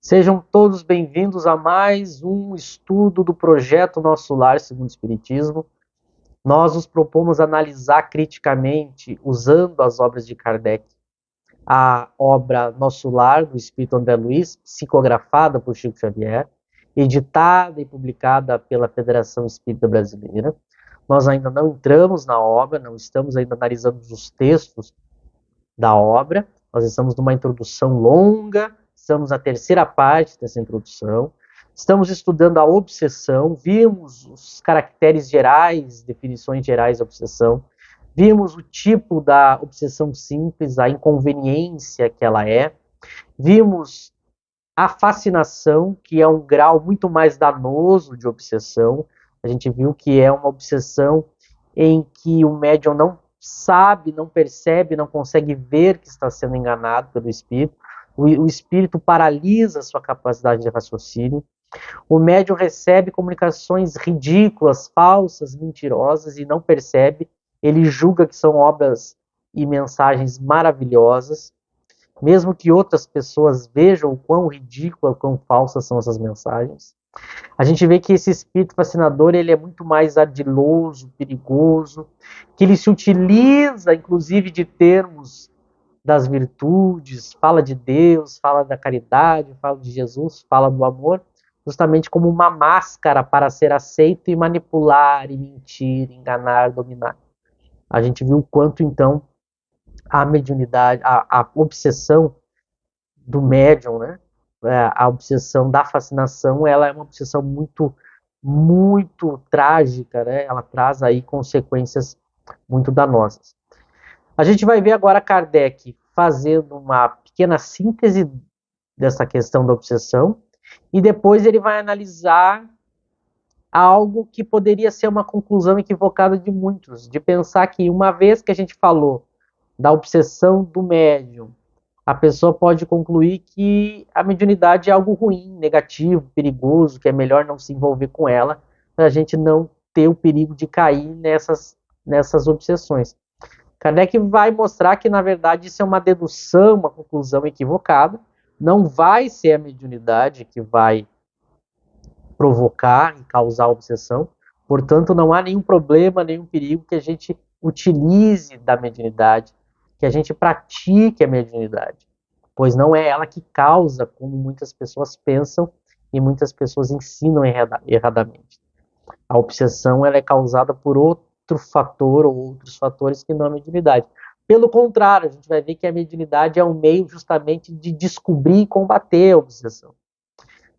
Sejam todos bem-vindos a mais um estudo do projeto Nosso Lar segundo o Espiritismo. Nós nos propomos analisar criticamente, usando as obras de Kardec, a obra Nosso Lar, do Espírito André Luiz, psicografada por Chico Xavier, editada e publicada pela Federação Espírita Brasileira. Nós ainda não entramos na obra, não estamos ainda analisando os textos da obra. Nós estamos numa introdução longa, estamos na terceira parte dessa introdução. Estamos estudando a obsessão, vimos os caracteres gerais, definições gerais da obsessão, vimos o tipo da obsessão simples, a inconveniência que ela é, vimos a fascinação, que é um grau muito mais danoso de obsessão. A gente viu que é uma obsessão em que o médium não sabe, não percebe, não consegue ver que está sendo enganado pelo espírito. O espírito paralisa a sua capacidade de raciocínio. O médium recebe comunicações ridículas, falsas, mentirosas e não percebe. Ele julga que são obras e mensagens maravilhosas, mesmo que outras pessoas vejam o quão ridícula, o quão falsas são essas mensagens. A gente vê que esse espírito fascinador ele é muito mais ardiloso, perigoso, que ele se utiliza, inclusive, de termos das virtudes, fala de Deus, fala da caridade, fala de Jesus, fala do amor, justamente como uma máscara para ser aceito e manipular, e mentir, enganar, dominar. A gente viu o quanto, então, a mediunidade, a obsessão do médium, né? A obsessão da fascinação, ela é uma obsessão muito trágica, né? Ela traz aí consequências muito danosas. A gente vai ver agora Kardec fazendo uma pequena síntese dessa questão da obsessão e depois ele vai analisar algo que poderia ser uma conclusão equivocada de muitos, de pensar que uma vez que a gente falou da obsessão do médium, a pessoa pode concluir que a mediunidade é algo ruim, negativo, perigoso, que é melhor não se envolver com ela, para a gente não ter o perigo de cair nessas obsessões. Kardec vai mostrar que, na verdade, isso é uma dedução, uma conclusão equivocada, não vai ser a mediunidade que vai provocar e causar obsessão, portanto, não há nenhum problema, nenhum perigo que a gente utilize da mediunidade, que a gente pratique a mediunidade, pois não é ela que causa, como muitas pessoas pensam e muitas pessoas ensinam erradamente. A obsessão ela é causada por outro fator ou outros fatores que não a mediunidade. Pelo contrário, a gente vai ver que a mediunidade é um meio justamente de descobrir e combater a obsessão.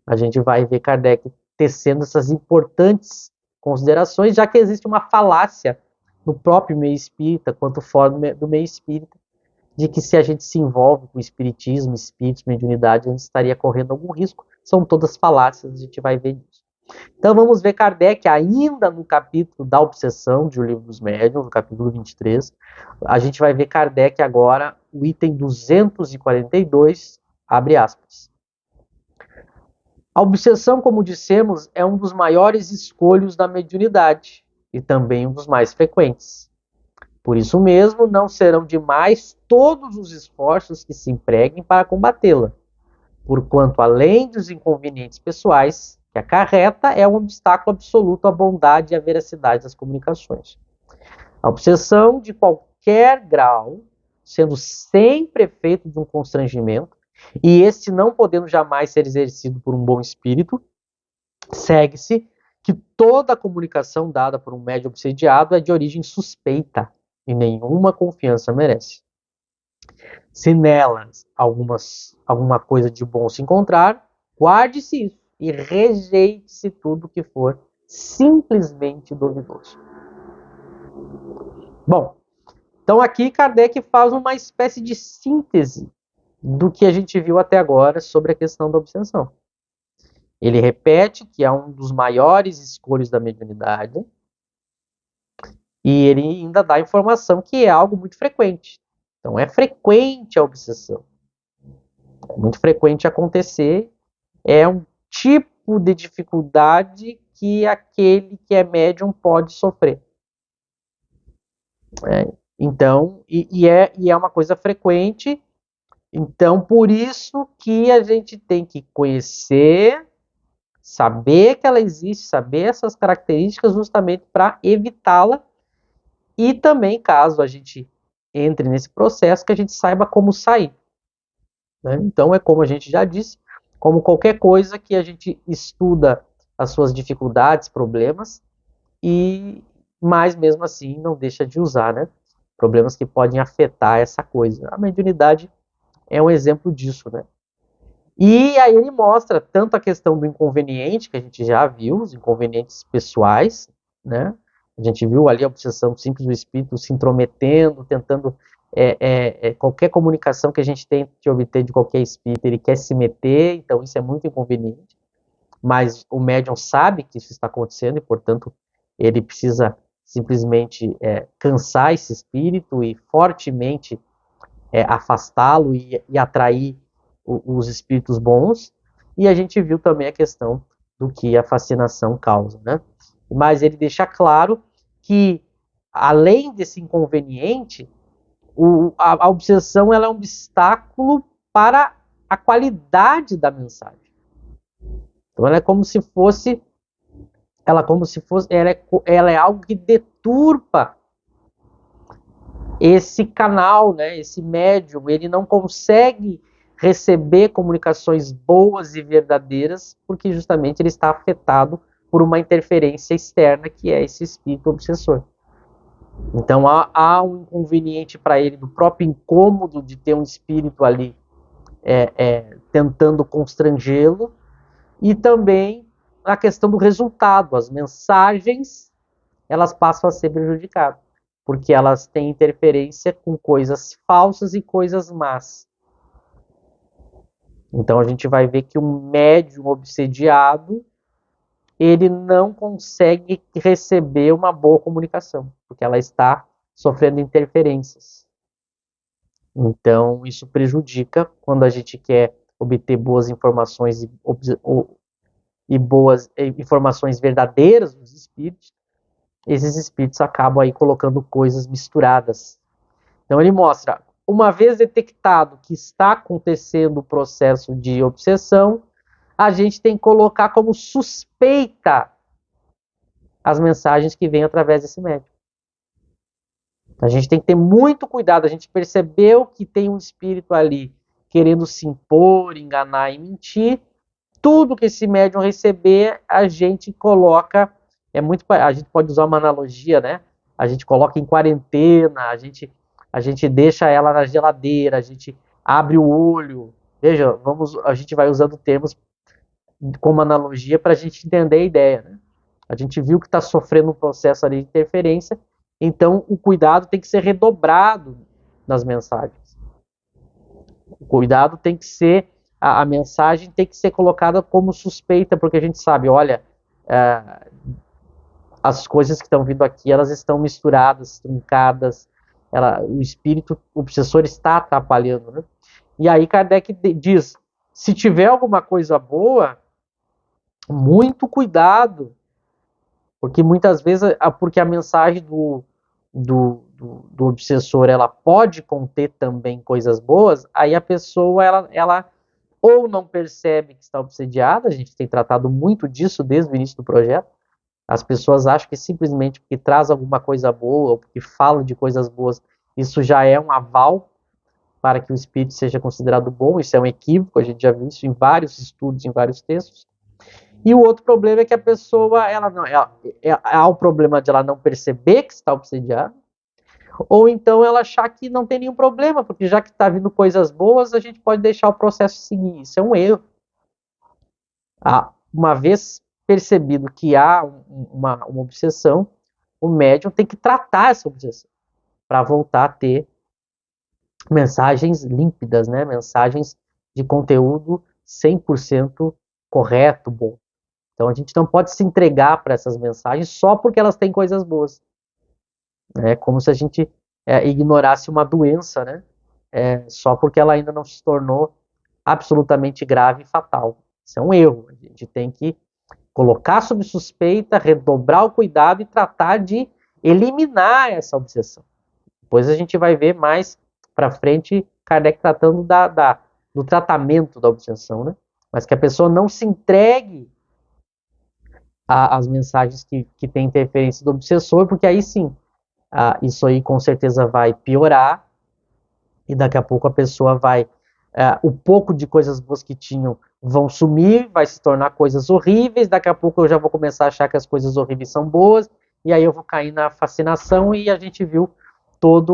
A gente vai ver Kardec tecendo essas importantes considerações, já que existe uma falácia no próprio meio espírita, quanto fora do meio espírita, de que se a gente se envolve com espiritismo, espíritos, mediunidade, a gente estaria correndo algum risco. São todas falácias, a gente vai ver isso. Então vamos ver Kardec ainda no capítulo da obsessão de O Livro dos Médiuns, no capítulo 23. A gente vai ver Kardec agora, o item 242, abre aspas. A obsessão, como dissemos, é um dos maiores escolhos da mediunidade e também um dos mais frequentes. Por isso mesmo, não serão demais todos os esforços que se empreguem para combatê-la, porquanto, além dos inconvenientes pessoais que acarreta, é um obstáculo absoluto à bondade e à veracidade das comunicações. A obsessão, de qualquer grau, sendo sempre efeito de um constrangimento, e este não podendo jamais ser exercido por um bom espírito, segue-se que toda a comunicação dada por um médium obsediado é de origem suspeita e nenhuma confiança merece. Se nelas alguma coisa de bom se encontrar, guarde-se isso e rejeite-se tudo que for simplesmente duvidoso. Bom, então aqui Kardec faz uma espécie de síntese do que a gente viu até agora sobre a questão da obsessão. Ele repete que é um dos maiores escolhos da mediunidade e ele ainda dá a informação que é algo muito frequente. Então é frequente a obsessão. É muito frequente acontecer. É um tipo de dificuldade que aquele que é médium pode sofrer. Então, é uma coisa frequente Então, por isso que a gente tem que conhecer, saber que ela existe, saber essas características justamente para evitá-la e também, caso a gente entre nesse processo, que a gente saiba como sair. Né? Então, é como a gente já disse, como qualquer coisa que a gente estuda as suas dificuldades, problemas, mas mesmo assim não deixa de usar, né? Problemas que podem afetar essa coisa. A mediunidade é um exemplo disso, né? E aí ele mostra tanto a questão do inconveniente, que a gente já viu, os inconvenientes pessoais, né? A gente viu ali a obsessão simples do espírito se intrometendo, tentando qualquer comunicação que a gente tente obter de qualquer espírito, ele quer se meter, então isso é muito inconveniente. Mas o médium sabe que isso está acontecendo e, portanto, ele precisa simplesmente cansar esse espírito e fortemente afastá-lo e atrair os espíritos bons. E a gente viu também a questão do que a fascinação causa, né? Mas ele deixa claro que, além desse inconveniente, a obsessão ela é um obstáculo para a qualidade da mensagem. Então ela é como se fosse, ela é algo que deturpa esse canal, né, esse médium, ele não consegue receber comunicações boas e verdadeiras, porque justamente ele está afetado por uma interferência externa, que é esse espírito obsessor. Então há um inconveniente para ele do próprio incômodo de ter um espírito ali tentando constrangê-lo, e também a questão do resultado, as mensagens elas passam a ser prejudicadas, porque elas têm interferência com coisas falsas e coisas más. Então a gente vai ver que o médium obsediado, ele não consegue receber uma boa comunicação, porque ela está sofrendo interferências. Então isso prejudica quando a gente quer obter boas informações e boas informações verdadeiras dos espíritos. Esses espíritos acabam aí colocando coisas misturadas. Então ele mostra, uma vez detectado que está acontecendo o processo de obsessão, a gente tem que colocar como suspeita as mensagens que vêm através desse médium. A gente tem que ter muito cuidado, a gente percebeu que tem um espírito ali querendo se impor, enganar e mentir, tudo que esse médium receber, a gente coloca, a gente pode usar uma analogia, né? A gente coloca em quarentena, a gente deixa ela na geladeira, a gente abre o olho. Veja, a gente vai usando termos como analogia para a gente entender a ideia, né? A gente viu que está sofrendo um processo ali de interferência, então o cuidado tem que ser redobrado nas mensagens. O cuidado tem que ser, a mensagem tem que ser colocada como suspeita, porque a gente sabe, olha, as coisas que estão vindo aqui, elas estão misturadas, truncadas, o espírito obsessor está atrapalhando, né? E aí Kardec diz, se tiver alguma coisa boa, muito cuidado, porque muitas vezes, porque a mensagem do obsessor, ela pode conter também coisas boas, aí a pessoa, ela ou não percebe que está obsediada, a gente tem tratado muito disso desde o início do projeto, as pessoas acham que simplesmente porque traz alguma coisa boa, ou porque fala de coisas boas, isso já é um aval para que o espírito seja considerado bom, isso é um equívoco, a gente já viu isso em vários estudos, em vários textos. E o outro problema é que a pessoa, há o problema de ela não perceber que está obsediada, ou então ela achar que não tem nenhum problema, porque já que está vindo coisas boas, a gente pode deixar o processo seguir. Isso é um erro. Uma vez percebido que há uma obsessão, o médium tem que tratar essa obsessão para voltar a ter mensagens límpidas, né? Mensagens de conteúdo 100% correto, bom. Então a gente não pode se entregar para essas mensagens só porque elas têm coisas boas. É como se a gente ignorasse uma doença, né? Só porque ela ainda não se tornou absolutamente grave e fatal. Isso é um erro. A gente tem que colocar sob suspeita, redobrar o cuidado e tratar de eliminar essa obsessão. Depois a gente vai ver mais para frente Kardec tratando do tratamento da obsessão, né? Mas que a pessoa não se entregue às mensagens que têm interferência do obsessor, porque aí sim, isso aí com certeza vai piorar, e daqui a pouco a pessoa vai, o pouco de coisas boas que tinham vão sumir, vai se tornar coisas horríveis, daqui a pouco eu já vou começar a achar que as coisas horríveis são boas, e aí eu vou cair na fascinação, e a gente viu toda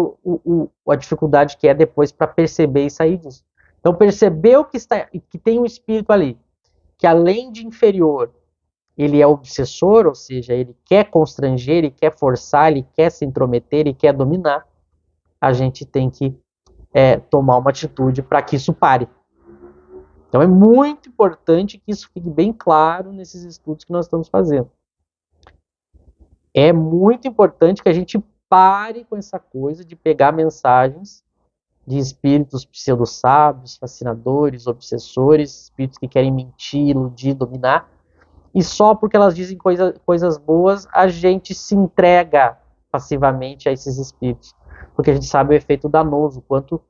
a dificuldade que é depois para perceber e sair disso. Então percebeu que tem um espírito ali, que além de inferior, ele é obsessor, ou seja, ele quer constranger, ele quer forçar, ele quer se intrometer, ele quer dominar, a gente tem que tomar uma atitude para que isso pare. Então é muito importante que isso fique bem claro nesses estudos que nós estamos fazendo. É muito importante que a gente pare com essa coisa de pegar mensagens de espíritos pseudo-sábios, fascinadores, obsessores, espíritos que querem mentir, iludir, dominar, e só porque elas dizem coisas boas, a gente se entrega passivamente a esses espíritos, porque a gente sabe o efeito danoso, o quanto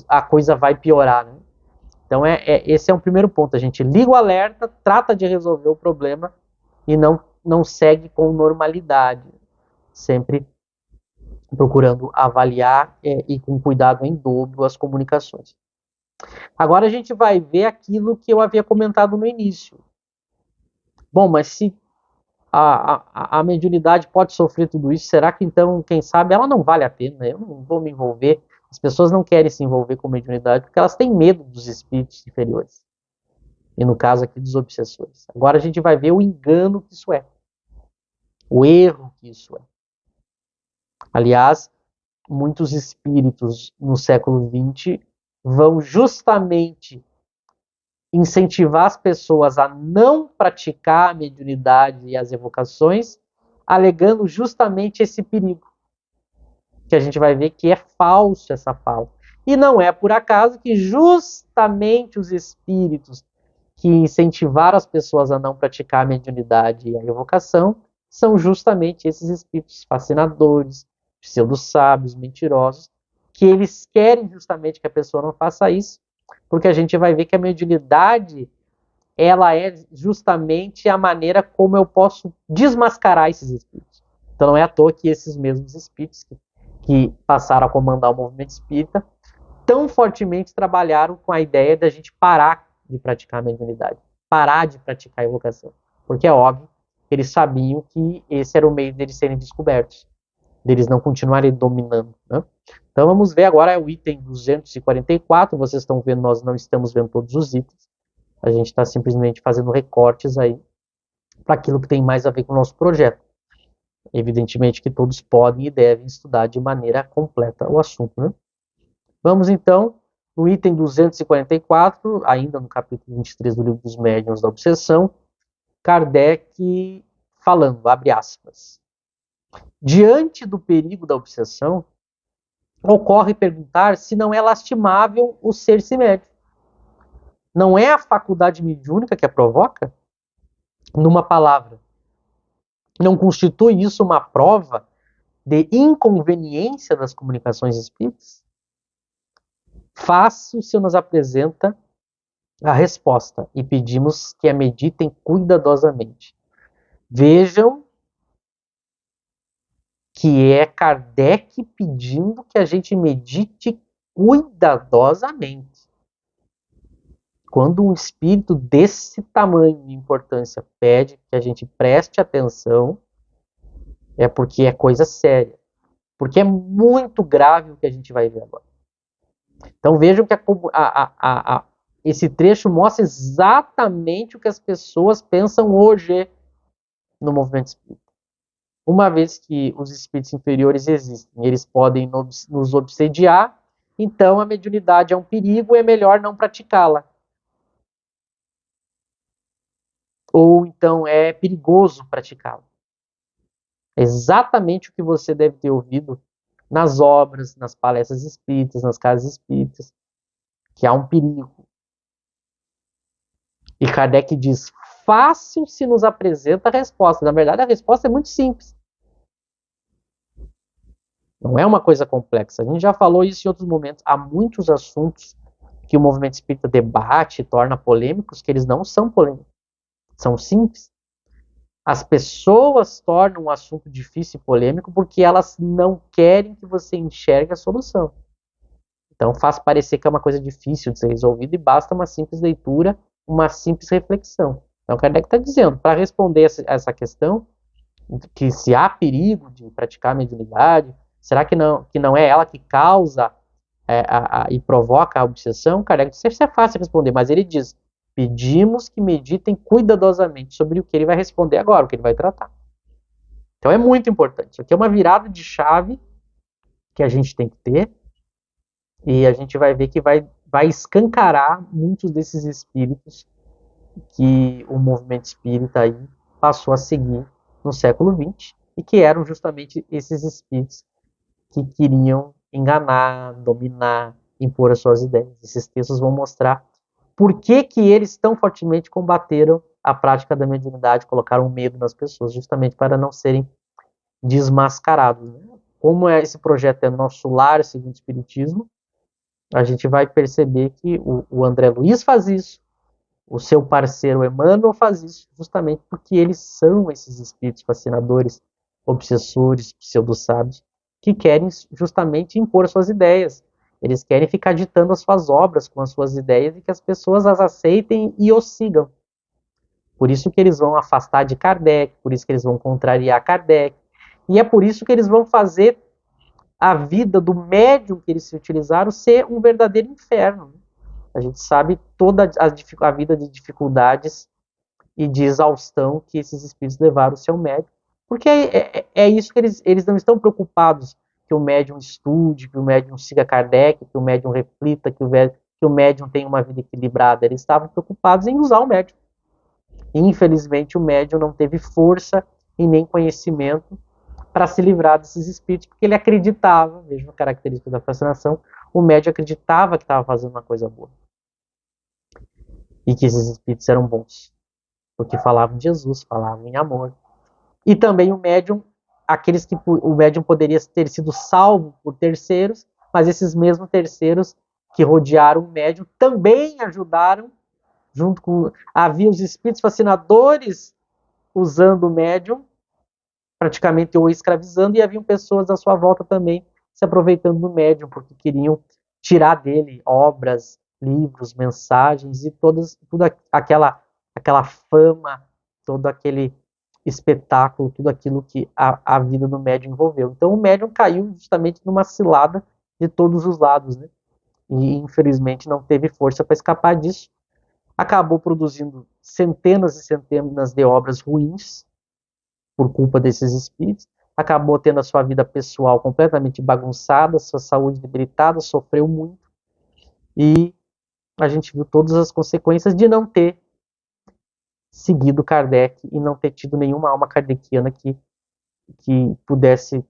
a coisa vai piorar, né? Então esse é um primeiro ponto, a gente liga o alerta, trata de resolver o problema e não segue com normalidade, sempre procurando avaliar e com cuidado em dobro as comunicações. Agora a gente vai ver aquilo que eu havia comentado no início. Bom, mas se a mediunidade pode sofrer tudo isso, será que então, quem sabe, ela não vale a pena? Eu não vou me envolver. As pessoas não querem se envolver com mediunidade porque elas têm medo dos espíritos inferiores. E no caso aqui dos obsessores. Agora a gente vai ver o engano que isso é. O erro que isso é. Aliás, muitos espíritos no século XX vão justamente incentivar as pessoas a não praticar a mediunidade e as evocações, alegando justamente esse perigo. Que a gente vai ver que é falso essa fala. E não é por acaso que justamente os espíritos que incentivaram as pessoas a não praticar a mediunidade e a evocação são justamente esses espíritos fascinadores, pseudo-sábios, mentirosos, que eles querem justamente que a pessoa não faça isso, porque a gente vai ver que a mediunidade ela é justamente a maneira como eu posso desmascarar esses espíritos. Então não é à toa que esses mesmos espíritos que passaram a comandar o movimento espírita tão fortemente trabalharam com a ideia da gente parar de praticar a mediunidade, parar de praticar a evocação. Porque é óbvio que eles sabiam que esse era o meio deles serem descobertos, deles não continuarem dominando, né? Então vamos ver agora o item 244, vocês estão vendo, nós não estamos vendo todos os itens, a gente está simplesmente fazendo recortes aí para aquilo que tem mais a ver com o nosso projeto. Evidentemente que todos podem e devem estudar de maneira completa o assunto, né? Vamos então no item 244, ainda no capítulo 23 do Livro dos Médiuns da Obsessão, Kardec falando, abre aspas. Diante do perigo da obsessão, ocorre perguntar se não é lastimável o ser-se médium. Não é a faculdade mediúnica que a provoca? Numa palavra, não constitui isso uma prova de inconveniência das comunicações espíritas? Fácil se nos apresenta a resposta e pedimos que a meditem cuidadosamente. Vejam que é Kardec pedindo que a gente medite cuidadosamente. Quando um espírito desse tamanho de importância pede que a gente preste atenção, é porque é coisa séria. Porque é muito grave o que a gente vai ver agora. Então vejam que esse trecho mostra exatamente o que as pessoas pensam hoje no movimento espírita. Uma vez que os espíritos inferiores existem, eles podem nos obsediar, então a mediunidade é um perigo e é melhor não praticá-la. Ou então é perigoso praticá-la. É exatamente o que você deve ter ouvido nas obras, nas palestras espíritas, nas casas espíritas, que há um perigo. E Kardec diz, fácil se nos apresenta a resposta. Na verdade, a resposta é muito simples. Não é uma coisa complexa. A gente já falou isso em outros momentos. Há muitos assuntos que o movimento espírita debate e torna polêmicos, que eles não são polêmicos. São simples. As pessoas tornam um assunto difícil e polêmico porque elas não querem que você enxergue a solução. Então faz parecer que é uma coisa difícil de ser resolvida e basta uma simples leitura, uma simples reflexão. Então Kardec está dizendo, para responder essa questão, que se há perigo de praticar a mediunidade, será que não é ela que causa e provoca a obsessão? Kardec diz, isso é fácil responder, mas ele diz, pedimos que meditem cuidadosamente sobre o que ele vai responder agora, o que ele vai tratar. Então é muito importante. Isso aqui é uma virada de chave que a gente tem que ter, e a gente vai ver que vai escancarar muitos desses espíritos que o movimento espírita aí passou a seguir no século XX, e que eram justamente esses espíritos que queriam enganar, dominar, impor as suas ideias. Esses textos vão mostrar por que eles tão fortemente combateram a prática da mediunidade, colocaram medo nas pessoas, justamente para não serem desmascarados. Como esse projeto é Nosso Lar, segundo o Espiritismo, a gente vai perceber que o André Luiz faz isso, o seu parceiro Emmanuel faz isso, justamente porque eles são esses espíritos fascinadores, obsessores, pseudo-sábios, que querem justamente impor suas ideias. Eles querem ficar ditando as suas obras com as suas ideias e que as pessoas as aceitem e os sigam. Por isso que eles vão afastar de Kardec, por isso que eles vão contrariar Kardec. E é por isso que eles vão fazer a vida do médium que eles se utilizaram ser um verdadeiro inferno. A gente sabe toda a vida de dificuldades e de exaustão que esses espíritos levaram o seu médium. Porque é isso que eles não estão preocupados que o médium estude, que o médium siga Kardec, que o médium reflita, que o médium tenha uma vida equilibrada. Eles estavam preocupados em usar o médium. E, infelizmente, o médium não teve força e nem conhecimento para se livrar desses espíritos, porque ele acreditava, veja a característica da fascinação, o médium acreditava que estava fazendo uma coisa boa. E que esses espíritos eram bons. Porque falavam de Jesus, falavam em amor. E também o médium, aqueles que o médium poderia ter sido salvo por terceiros, mas esses mesmos terceiros que rodearam o médium também ajudaram, junto com... Havia os espíritos fascinadores usando o médium, praticamente o escravizando, e haviam pessoas à sua volta também se aproveitando do médium, porque queriam tirar dele obras, livros, mensagens e toda aquela fama, todo aquele espetáculo, tudo aquilo que a vida do médium envolveu. Então o médium caiu justamente numa cilada de todos os lados, né? E infelizmente não teve força para escapar disso. Acabou produzindo centenas e centenas de obras ruins por culpa desses espíritos. Acabou tendo a sua vida pessoal completamente bagunçada, sua saúde debilitada, sofreu muito. E a gente viu todas as consequências de não ter seguido Kardec e não ter tido nenhuma alma kardeciana que pudesse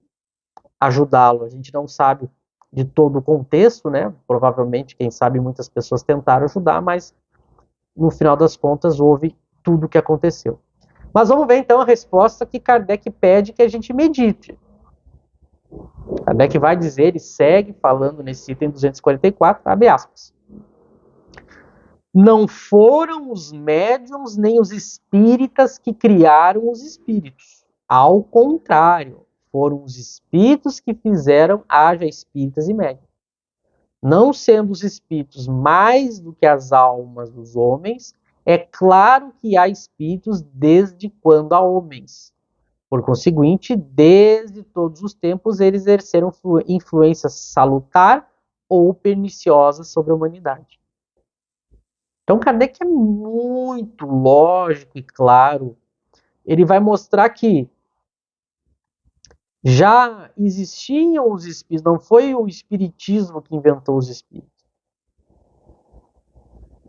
ajudá-lo. A gente não sabe de todo o contexto, né? Provavelmente, quem sabe, muitas pessoas tentaram ajudar, mas no final das contas houve tudo o que aconteceu. Mas vamos ver então a resposta que Kardec pede que a gente medite. Kardec vai dizer, ele segue falando nesse item 244, abre aspas. Não foram os médiuns nem os espíritas que criaram os espíritos. Ao contrário, foram os espíritos que fizeram haja espíritas e médiuns. Não sendo os espíritos mais do que as almas dos homens, é claro que há espíritos desde quando há homens. Por conseguinte, desde todos os tempos, eles exerceram influência salutar ou perniciosa sobre a humanidade. Então, Kardec é muito lógico e claro. Ele vai mostrar que já existiam os espíritos, não foi o espiritismo que inventou os espíritos.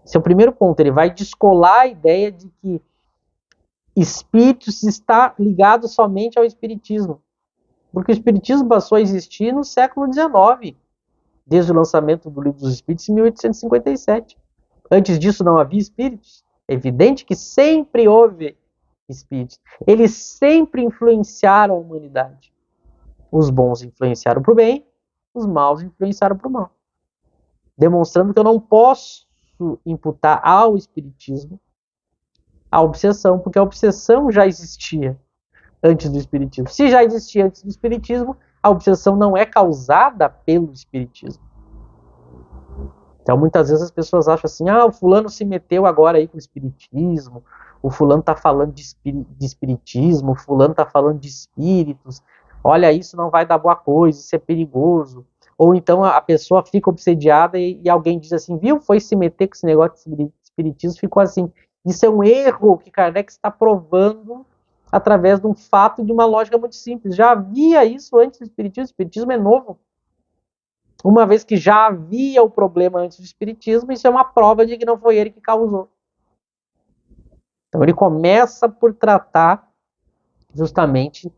Esse é o primeiro ponto. Ele vai descolar a ideia de que espíritos está ligado somente ao espiritismo. Porque o espiritismo passou a existir no século XIX, desde o lançamento do Livro dos Espíritos em 1857. Antes disso não havia espíritos. É evidente que sempre houve espíritos. Eles sempre influenciaram a humanidade. Os bons influenciaram para o bem, os maus influenciaram para o mal. Demonstrando que eu não posso imputar ao espiritismo a obsessão, porque a obsessão já existia antes do espiritismo. Se já existia antes do espiritismo, a obsessão não é causada pelo espiritismo. Então, muitas vezes as pessoas acham assim, o fulano se meteu agora aí com o espiritismo, o fulano está falando de espiritismo, o fulano está falando de espíritos, olha, isso não vai dar boa coisa, isso é perigoso. Ou então a pessoa fica obsediada e alguém diz assim, viu, foi se meter com esse negócio de espiritismo, ficou assim. Isso é um erro que Kardec está provando através de um fato e de uma lógica muito simples. Já havia isso antes do espiritismo é novo. Uma vez que já havia o problema antes do espiritismo, isso é uma prova de que não foi ele que causou. Então ele começa por tratar justamente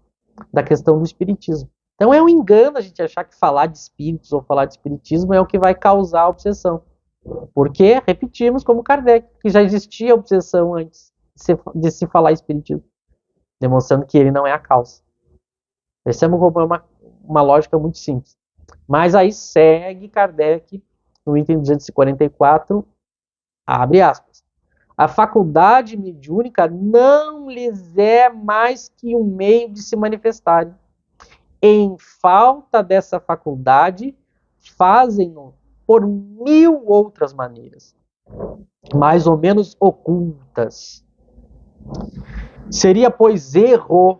da questão do espiritismo. Então é um engano a gente achar que falar de espíritos ou falar de espiritismo é o que vai causar a obsessão. Porque, repetimos, como Kardec, que já existia obsessão antes de se falar espiritismo, demonstrando que ele não é a causa. Essa é uma lógica muito simples. Mas aí segue Kardec, no item 244, abre aspas. A faculdade mediúnica não lhes é mais que um meio de se manifestarem. Em falta dessa faculdade, fazem-no por 1000 outras maneiras, mais ou menos ocultas. Seria, pois, erro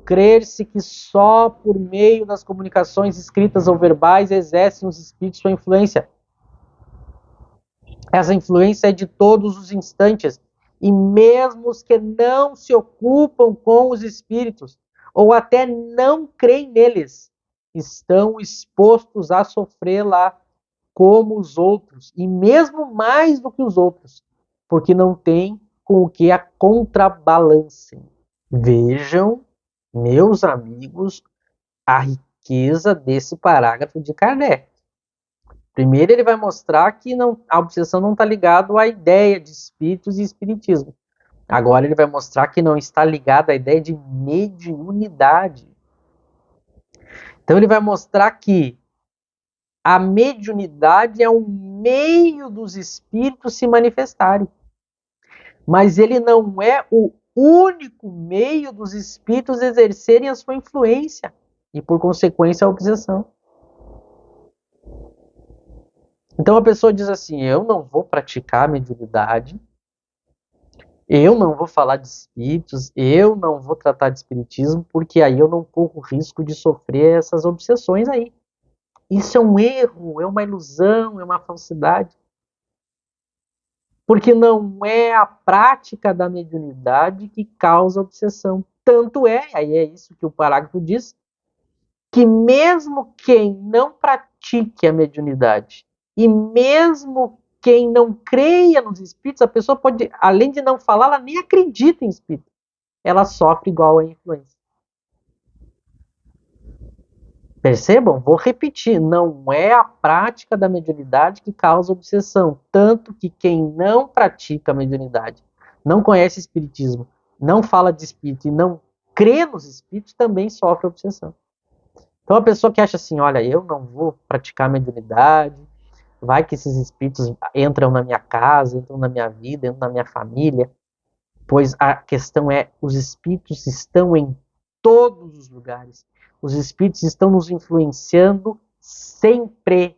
crer-se que só por meio das comunicações escritas ou verbais exercem os espíritos sua influência. Essa influência é de todos os instantes, e mesmo os que não se ocupam com os espíritos, ou até não creem neles, estão expostos a sofrê-la como os outros, e mesmo mais do que os outros, porque não têm com o que a contrabalancem. Vejam, meus amigos, a riqueza desse parágrafo de Kardec. Primeiro ele vai mostrar que a obsessão não está ligada à ideia de espíritos e espiritismo. Agora ele vai mostrar que não está ligada à ideia de mediunidade. Então ele vai mostrar que a mediunidade é um meio dos espíritos se manifestarem. Mas ele não é o único meio dos espíritos exercerem a sua influência e, por consequência, a obsessão. Então a pessoa diz assim, eu não vou praticar a mediunidade, eu não vou falar de espíritos, eu não vou tratar de espiritismo, porque aí eu não corro o risco de sofrer essas obsessões aí. Isso é um erro, é uma ilusão, é uma falsidade. Porque não é a prática da mediunidade que causa obsessão. Tanto é, aí é isso que o parágrafo diz, que mesmo quem não pratique a mediunidade e mesmo quem não creia nos espíritos, a pessoa pode, além de não falar, ela nem acredita em espírito. Ela sofre igual a influência. Percebam? Vou repetir, não é a prática da mediunidade que causa obsessão, tanto que quem não pratica a mediunidade, não conhece espiritismo, não fala de espírito e não crê nos espíritos, também sofre obsessão. Então a pessoa que acha assim, olha, eu não vou praticar a mediunidade, vai que esses espíritos entram na minha casa, entram na minha vida, entram na minha família, pois a questão é, os espíritos estão em todos os lugares. Os espíritos estão nos influenciando sempre.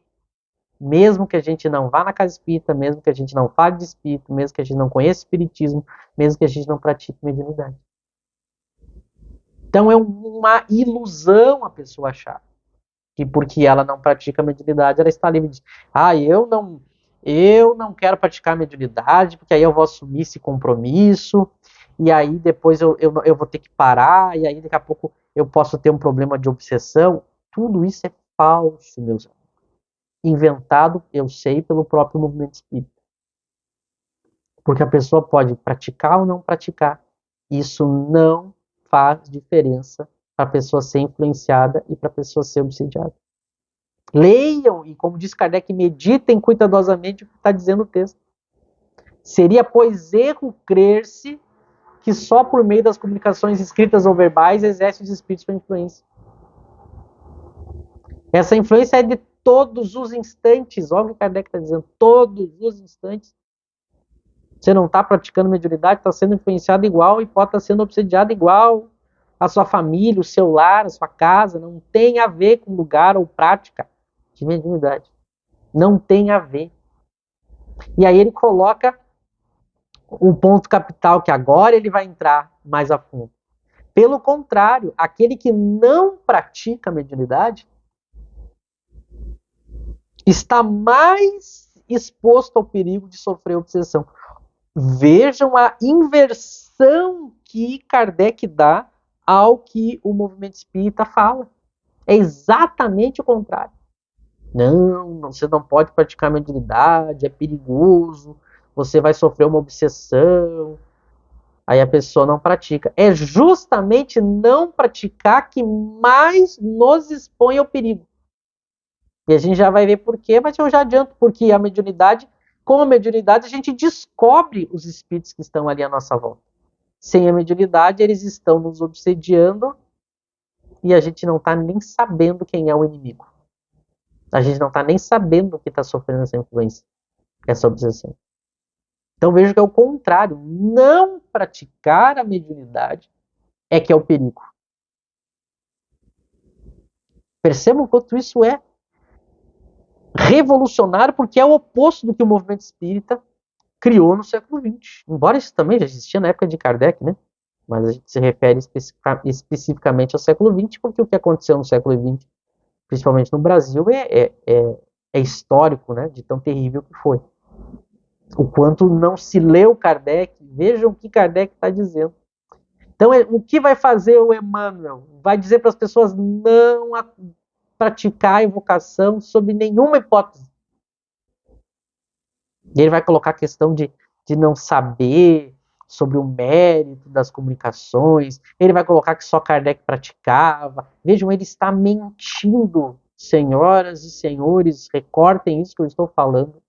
Mesmo que a gente não vá na casa espírita, mesmo que a gente não fale de espírito, mesmo que a gente não conheça espiritismo, mesmo que a gente não pratique mediunidade. Então é uma ilusão a pessoa achar que porque ela não pratica mediunidade, ela está livre de eu não quero praticar mediunidade, porque aí eu vou assumir esse compromisso, e aí depois eu vou ter que parar, e aí daqui a pouco eu posso ter um problema de obsessão. Tudo isso é falso, meus amigos. Inventado, eu sei, pelo próprio movimento espírita. Porque a pessoa pode praticar ou não praticar. Isso não faz diferença para a pessoa ser influenciada e para a pessoa ser obsediada. Leiam e, como diz Kardec, meditem cuidadosamente o que está dizendo o texto. Seria, pois, erro crer-se que só por meio das comunicações escritas ou verbais exerce os espíritos sua influência. Essa influência é de todos os instantes. Olha o que Kardec está dizendo, todos os instantes. Você não está praticando mediunidade, está sendo influenciado igual e pode estar sendo obsediado igual. A sua família, o seu lar, a sua casa, não tem a ver com lugar ou prática de mediunidade. Não tem a ver. E aí ele coloca o ponto capital, que agora ele vai entrar mais a fundo. Pelo contrário, aquele que não pratica a mediunidade está mais exposto ao perigo de sofrer obsessão. Vejam a inversão que Kardec dá ao que o movimento espírita fala. É exatamente o contrário. Não, você não pode praticar mediunidade, é perigoso, você vai sofrer uma obsessão. Aí a pessoa não pratica. É justamente não praticar que mais nos expõe ao perigo. E a gente já vai ver por quê, mas eu já adianto, porque a mediunidade, com a mediunidade, a gente descobre os espíritos que estão ali à nossa volta. Sem a mediunidade, eles estão nos obsediando e a gente não está nem sabendo quem é o inimigo. A gente não está nem sabendo que está sofrendo essa influência, essa obsessão. Então vejo que é o contrário. Não praticar a mediunidade é que é o perigo. Percebam o quanto isso é revolucionário, porque é o oposto do que o movimento espírita criou no século XX. Embora isso também já existia na época de Kardec, né? Mas a gente se refere especificamente ao século XX, porque o que aconteceu no século XX, principalmente no Brasil, é histórico, né? De tão terrível que foi. O quanto não se leu Kardec, vejam o que Kardec está dizendo. Então, o que vai fazer o Emmanuel? Vai dizer para as pessoas não praticar a invocação sob nenhuma hipótese. E ele vai colocar a questão de não saber sobre o mérito das comunicações. Ele vai colocar que só Kardec praticava. Vejam, ele está mentindo. Senhoras e senhores, recortem isso que eu estou falando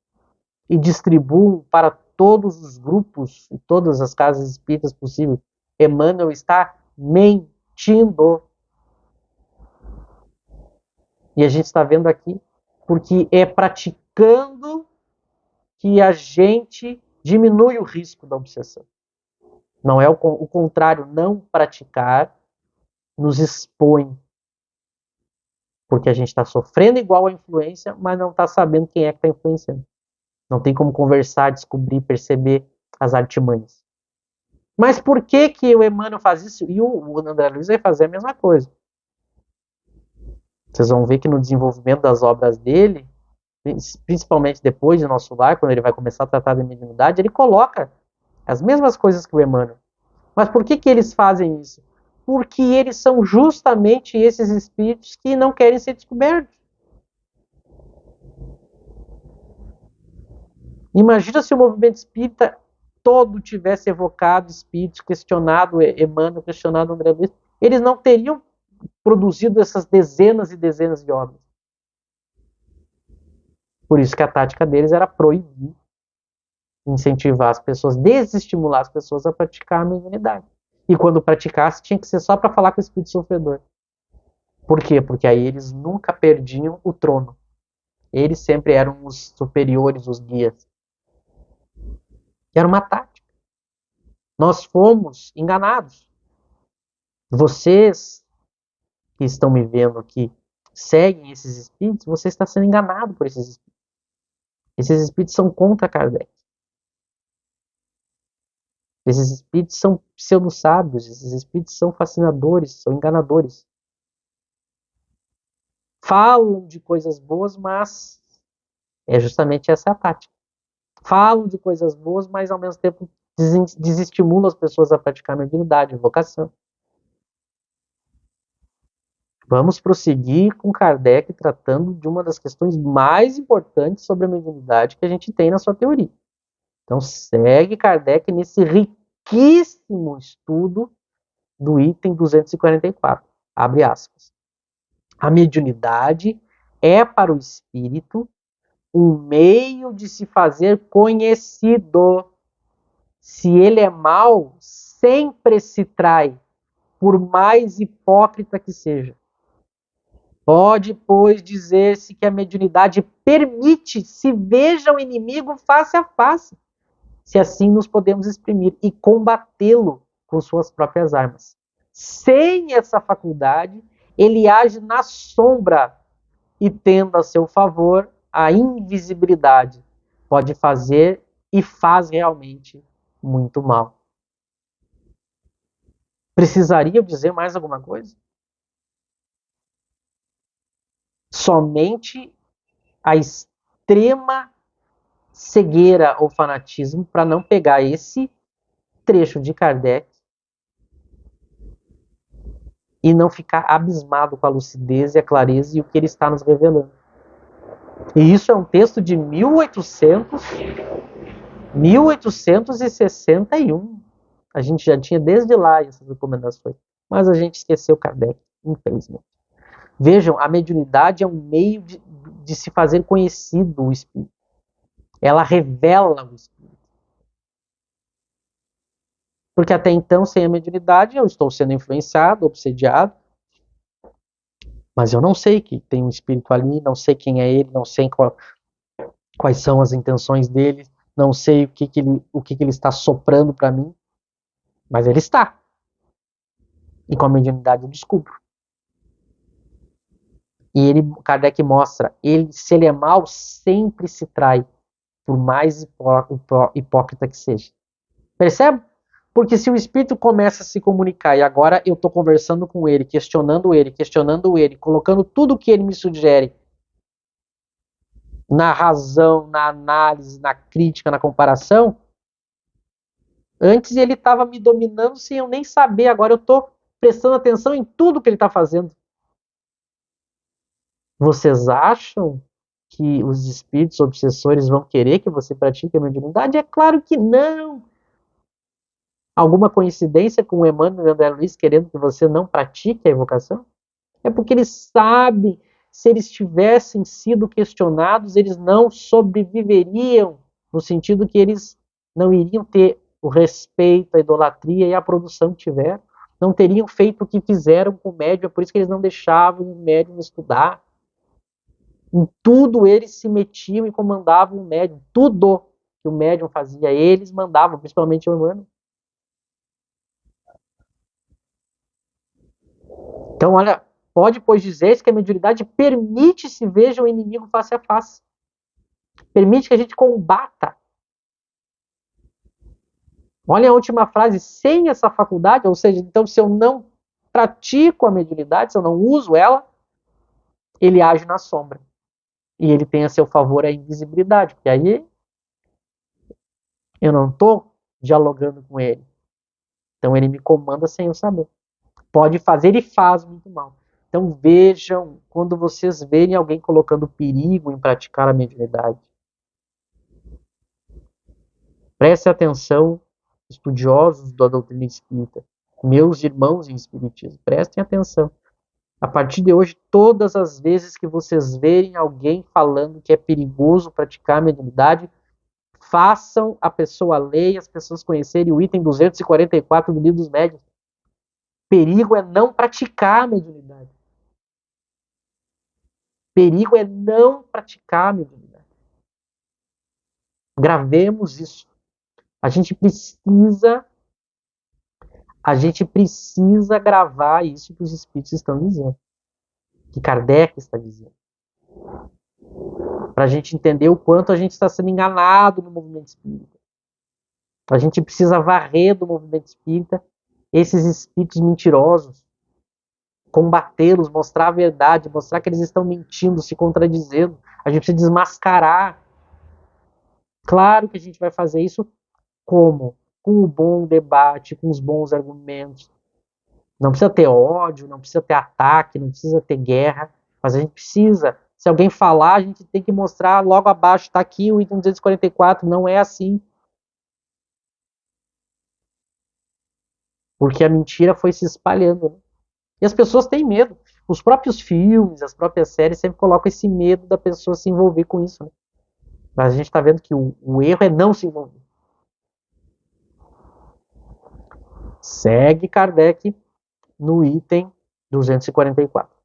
e distribuam para todos os grupos e todas as casas espíritas possíveis. Emmanuel está mentindo. E a gente está vendo aqui porque é praticando que a gente diminui o risco da obsessão. Não é o contrário, não praticar nos expõe. Porque a gente está sofrendo igual a influência, mas não está sabendo quem é que está influenciando. Não tem como conversar, descobrir, perceber as artimanhas. Mas por que que o Emmanuel faz isso? E o André Luiz vai fazer a mesma coisa. Vocês vão ver que no desenvolvimento das obras dele, principalmente depois de Nosso Lar, quando ele vai começar a tratar da mediunidade, ele coloca as mesmas coisas que o Emmanuel. Mas por que que eles fazem isso? Porque eles são justamente esses espíritos que não querem ser descobertos. Imagina se o movimento espírita todo tivesse evocado espíritos, questionado Emmanuel, questionado André Luiz, eles não teriam produzido essas dezenas e dezenas de obras. Por isso que a tática deles era proibir, incentivar as pessoas, desestimular as pessoas a praticar a mediunidade. E quando praticasse, tinha que ser só para falar com o espírito sofredor. Por quê? Porque aí eles nunca perdiam o trono. Eles sempre eram os superiores, os guias. Era uma tática. Nós fomos enganados. Vocês que estão me vendo aqui, seguem esses espíritos, você está sendo enganado por esses espíritos. Esses espíritos são contra Kardec. Esses espíritos são pseudo-sábios, esses espíritos são fascinadores, são enganadores. Falam de coisas boas, mas é justamente essa a tática. Falam de coisas boas, mas ao mesmo tempo desestimulam as pessoas a praticar a mediunidade, a vocação. Vamos prosseguir com Kardec tratando de uma das questões mais importantes sobre a mediunidade que a gente tem na sua teoria. Então segue Kardec nesse riquíssimo estudo do item 244. Abre aspas. A mediunidade é para o espírito um meio de se fazer conhecido. Se ele é mau, sempre se trai, por mais hipócrita que seja. Pode, pois, dizer-se que a mediunidade permite se veja o inimigo face a face, se assim nos podemos exprimir e combatê-lo com suas próprias armas. Sem essa faculdade, ele age na sombra e, tendo a seu favor a invisibilidade, pode fazer e faz realmente muito mal. Precisaria eu dizer mais alguma coisa? Somente a extrema cegueira ou fanatismo para não pegar esse trecho de Kardec e não ficar abismado com a lucidez e a clareza e o que ele está nos revelando. E isso é um texto de 1861. A gente já tinha desde lá essas recomendações, mas a gente esqueceu Kardec, infelizmente. Vejam, a mediunidade é um meio de se fazer conhecido o espírito. Ela revela o espírito. Porque até então, sem a mediunidade, eu estou sendo influenciado, obsediado, mas eu não sei que tem um espírito ali, não sei quem é ele, não sei quais são as intenções dele, não sei o que ele está soprando para mim, mas ele está. E com a mediunidade eu descubro. E Kardec mostra, se ele é mau, sempre se trai, por mais hipócrita que seja. Percebe? Porque se o espírito começa a se comunicar e agora eu estou conversando com ele, questionando ele, colocando tudo o que ele me sugere na razão, na análise, na crítica, na comparação, antes ele estava me dominando sem eu nem saber, agora eu estou prestando atenção em tudo que ele está fazendo. Vocês acham que os espíritos obsessores vão querer que você pratique a mediunidade? É claro que não! Alguma coincidência com o Emmanuel e o André Luiz querendo que você não pratique a evocação? É porque eles sabem, se eles tivessem sido questionados, eles não sobreviveriam, no sentido que eles não iriam ter o respeito, a idolatria e a produção que tiveram. Não teriam feito o que fizeram com o médium, é por isso que eles não deixavam o médium estudar. Em tudo eles se metiam e comandavam o médium. Tudo que o médium fazia, eles mandavam, principalmente o Emmanuel. Então, olha, pode, pois, dizer-se que a mediunidade permite se veja o inimigo face a face. Permite que a gente combata. Olha a última frase, sem essa faculdade, ou seja, então se eu não pratico a mediunidade, se eu não uso ela, ele age na sombra. E ele tem a seu favor a invisibilidade, porque aí eu não estou dialogando com ele. Então ele me comanda sem eu saber. Pode fazer e faz muito mal. Então vejam, quando vocês verem alguém colocando perigo em praticar a mediunidade, preste atenção, estudiosos da doutrina espírita, meus irmãos em espiritismo, prestem atenção. A partir de hoje, todas as vezes que vocês verem alguém falando que é perigoso praticar a mediunidade, façam a pessoa ler e as pessoas conhecerem o item 244 do Livro dos Médiuns. Perigo é não praticar a mediunidade. Perigo é não praticar a mediunidade. Gravemos isso. A gente precisa gravar isso que os espíritos estão dizendo, que Kardec está dizendo, para a gente entender o quanto a gente está sendo enganado no movimento espírita. A gente precisa varrer do movimento espírita esses espíritos mentirosos, combatê-los, mostrar a verdade, mostrar que eles estão mentindo, se contradizendo. A gente precisa desmascarar. Claro que a gente vai fazer isso como? Com o bom debate, com os bons argumentos. Não precisa ter ódio, não precisa ter ataque, não precisa ter guerra, mas a gente precisa. Se alguém falar, a gente tem que mostrar logo abaixo, está aqui o item 244, não é assim. Porque a mentira foi se espalhando. Né? E as pessoas têm medo. Os próprios filmes, as próprias séries sempre colocam esse medo da pessoa se envolver com isso. Né? Mas a gente está vendo que o erro é não se envolver. Segue Kardec no item 244.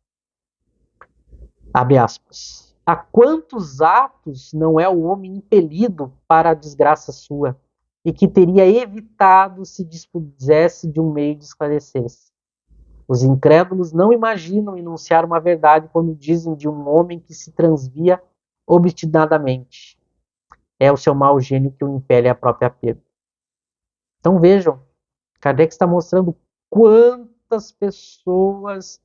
Abre aspas. A quantos atos não é o homem impelido para a desgraça sua, e que teria evitado se dispusesse de um meio de esclarecer-se. Os incrédulos não imaginam enunciar uma verdade quando dizem de um homem que se transvia obstinadamente. É o seu mau gênio que o impele à própria perda. Então vejam, Kardec está mostrando quantas pessoas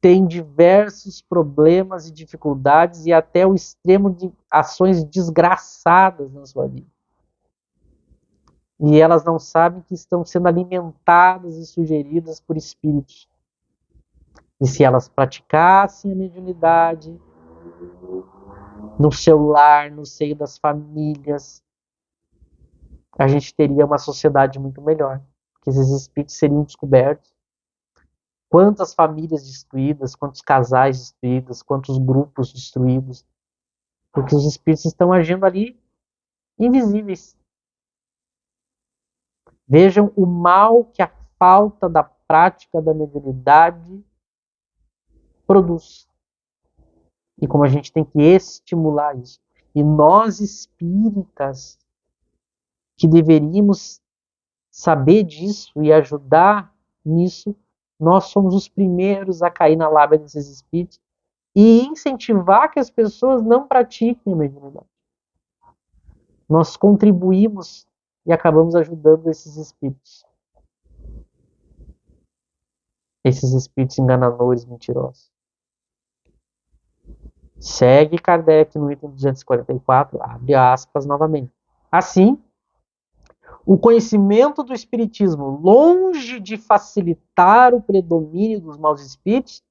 têm diversos problemas e dificuldades e até o extremo de ações desgraçadas na sua vida. E elas não sabem que estão sendo alimentadas e sugeridas por espíritos. E se elas praticassem a mediunidade no seu lar, no seio das famílias, a gente teria uma sociedade muito melhor. Porque esses espíritos seriam descobertos. Quantas famílias destruídas, quantos casais destruídos, quantos grupos destruídos. Porque os espíritos estão agindo ali invisíveis. Vejam o mal que a falta da prática da mediunidade produz. E como a gente tem que estimular isso. E nós espíritas, que deveríamos saber disso e ajudar nisso, nós somos os primeiros a cair na lábia desses espíritos e incentivar que as pessoas não pratiquem a mediunidade. Nós contribuímos e acabamos ajudando esses espíritos. Esses espíritos enganadores, mentirosos. Segue Kardec no item 244, abre aspas novamente. Assim, o conhecimento do espiritismo, longe de facilitar o predomínio dos maus espíritos,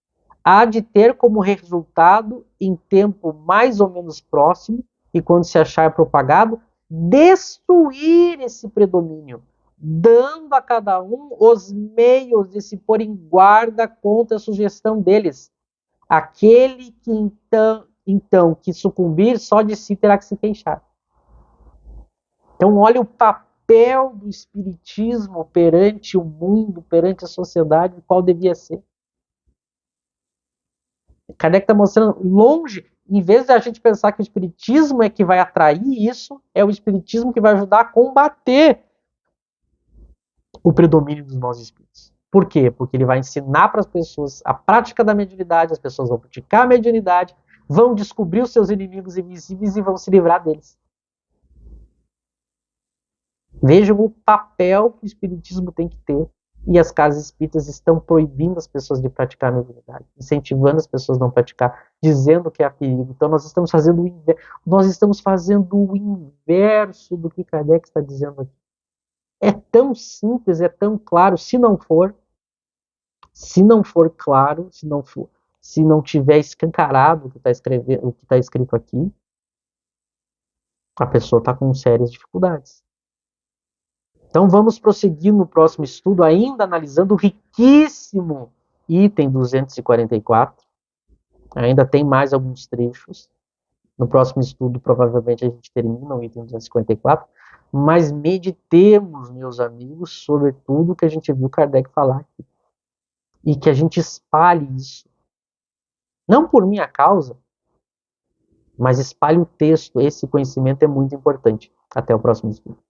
há de ter como resultado, em tempo mais ou menos próximo, e quando se achar propagado, destruir esse predomínio, dando a cada um os meios de se pôr em guarda contra a sugestão deles. Aquele que então que sucumbir, só de si terá que se queixar. Então, olha o papel do espiritismo perante o mundo, perante a sociedade, qual devia ser. Kardec está mostrando longe, em vez de a gente pensar que o espiritismo é que vai atrair isso, é o espiritismo que vai ajudar a combater o predomínio dos maus espíritos. Por quê? Porque ele vai ensinar para as pessoas a prática da mediunidade, as pessoas vão praticar a mediunidade, vão descobrir os seus inimigos invisíveis e vão se livrar deles. Vejam o papel que o espiritismo tem que ter. E as casas espíritas estão proibindo as pessoas de praticar a mediunidade, incentivando as pessoas a não praticar, dizendo que é perigo. Então nós estamos fazendo o inverso do que Kardec está dizendo aqui. É tão simples, é tão claro. Se não for claro, se não tiver escancarado o que está escrito aqui, a pessoa está com sérias dificuldades. Então vamos prosseguir no próximo estudo, ainda analisando o riquíssimo item 244. Ainda tem mais alguns trechos. No próximo estudo, provavelmente, a gente termina o item 254. Mas meditemos, meus amigos, sobre tudo que a gente viu Kardec falar aqui. E que a gente espalhe isso. Não por minha causa, mas espalhe o texto. Esse conhecimento é muito importante. Até o próximo estudo.